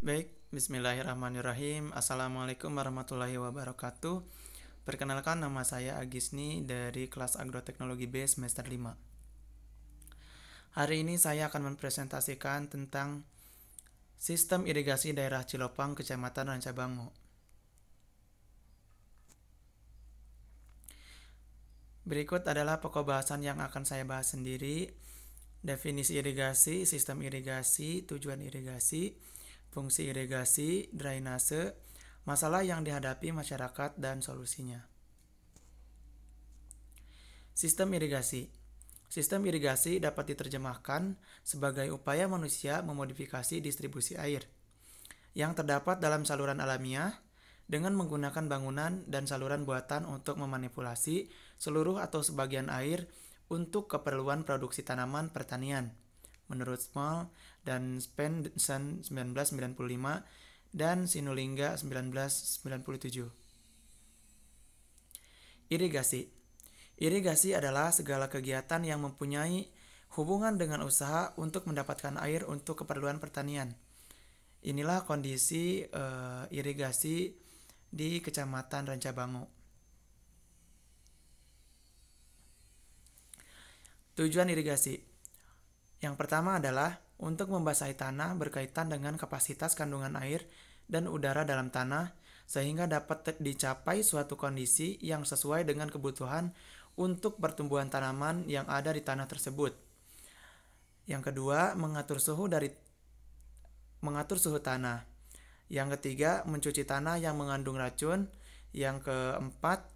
Baik, bismillahirrahmanirrahim. Assalamualaikum warahmatullahi wabarakatuh. Perkenalkan, nama saya Agisni dari kelas Agroteknologi B semester 5. Hari ini saya akan mempresentasikan tentang sistem irigasi daerah Cilopang, Kecamatan Rancabango. Berikut adalah pokok bahasan yang akan saya bahas sendiri. Definisi irigasi, sistem irigasi, tujuan irigasi, fungsi irigasi, drainase, masalah yang dihadapi masyarakat, dan solusinya. Sistem irigasi. Sistem irigasi dapat diterjemahkan sebagai upaya manusia memodifikasi distribusi air yang terdapat dalam saluran alamiah dengan menggunakan bangunan dan saluran buatan untuk memanipulasi seluruh atau sebagian air untuk keperluan produksi tanaman pertanian, menurut Small dan Spencer 1995 dan Sinulinga 1997. Irigasi. Irigasi adalah segala kegiatan yang mempunyai hubungan dengan usaha untuk mendapatkan air untuk keperluan pertanian. Inilah kondisi irigasi di Kecamatan Rancabango. Tujuan irigasi. Yang pertama adalah untuk membasahi tanah berkaitan dengan kapasitas kandungan air dan udara dalam tanah sehingga dapat dicapai suatu kondisi yang sesuai dengan kebutuhan untuk pertumbuhan tanaman yang ada di tanah tersebut. Yang kedua, mengatur suhu tanah. Yang ketiga, mencuci tanah yang mengandung racun. Yang keempat,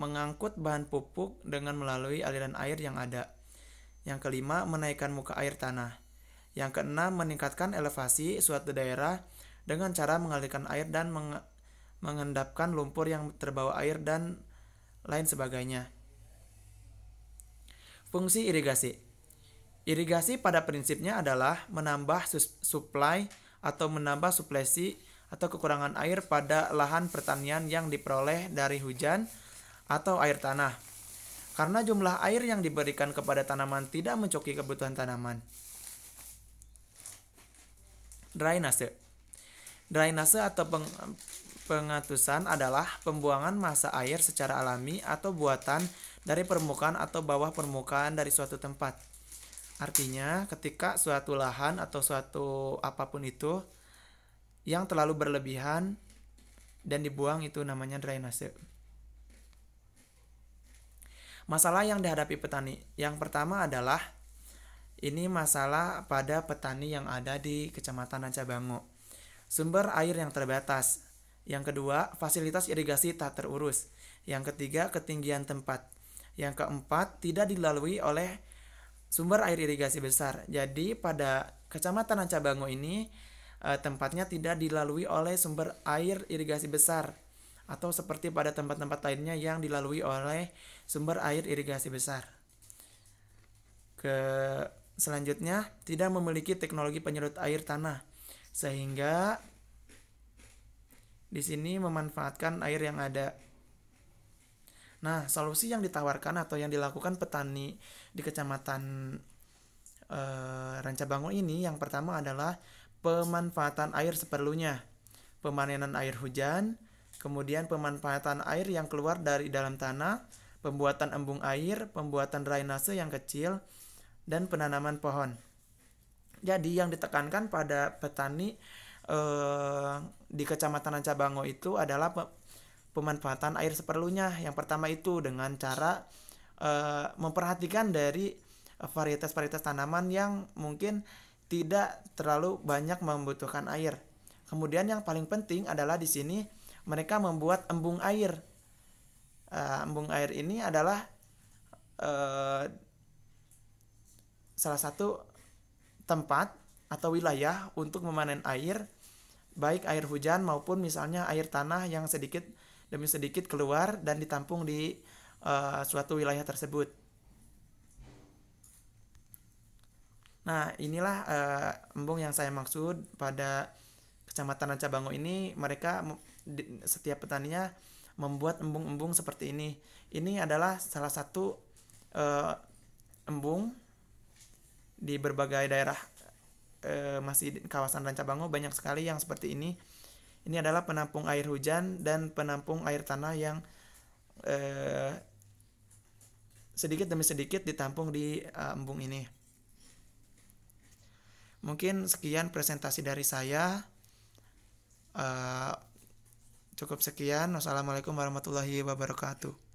mengangkut bahan pupuk dengan melalui aliran air yang ada. Yang kelima, menaikkan muka air tanah. Yang keenam, meningkatkan elevasi suatu daerah dengan cara mengalirkan air dan mengendapkan lumpur yang terbawa air dan lain sebagainya. Fungsi irigasi. Irigasi pada prinsipnya adalah menambah suplai atau menambah suplesi atau kekurangan air pada lahan pertanian yang diperoleh dari hujan atau air tanah. Karena jumlah air yang diberikan kepada tanaman tidak mencukupi kebutuhan tanaman. Drainase. Drainase atau pengatusan adalah pembuangan massa air secara alami atau buatan dari permukaan atau bawah permukaan dari suatu tempat. Artinya, ketika suatu lahan atau suatu apapun itu yang terlalu berlebihan dan dibuang, itu namanya drainase. Masalah yang dihadapi petani. Yang pertama adalah ini masalah pada petani yang ada di Kecamatan Rancabango. Sumber air yang terbatas. Yang kedua, fasilitas irigasi tak terurus. Yang ketiga, ketinggian tempat. Yang keempat, tidak dilalui oleh sumber air irigasi besar. Jadi pada Kecamatan Rancabango ini tempatnya tidak dilalui oleh sumber air irigasi besar, atau seperti pada tempat-tempat lainnya yang dilalui oleh sumber air irigasi besar. Selanjutnya, tidak memiliki teknologi penyedot air tanah, sehingga di sini memanfaatkan air yang ada. Nah, solusi yang ditawarkan atau yang dilakukan petani di Kecamatan Rancabango ini yang pertama adalah pemanfaatan air seperlunya, pemanenan air hujan, kemudian pemanfaatan air yang keluar dari dalam tanah, pembuatan embung air, pembuatan drainase yang kecil, dan penanaman pohon. Jadi yang ditekankan pada petani di Kecamatan Rancabango itu adalah pemanfaatan air seperlunya. Yang pertama itu dengan cara memperhatikan dari varietas-varietas tanaman yang mungkin tidak terlalu banyak membutuhkan air. Kemudian yang paling penting adalah di sini mereka membuat embung air. Embung air ini adalah salah satu tempat atau wilayah untuk memanen air, baik air hujan maupun misalnya air tanah yang sedikit demi sedikit keluar dan ditampung di suatu wilayah tersebut. Nah, inilah embung yang saya maksud pada Kecamatan Rancabango ini. Mereka setiap petaninya membuat embung-embung seperti ini. Ini adalah salah satu embung di berbagai daerah masih di kawasan Rancabango banyak sekali yang seperti ini. Ini adalah penampung air hujan dan penampung air tanah yang sedikit demi sedikit ditampung di embung ini. Mungkin sekian presentasi dari saya. Cukup sekian. Wassalamualaikum warahmatullahi wabarakatuh.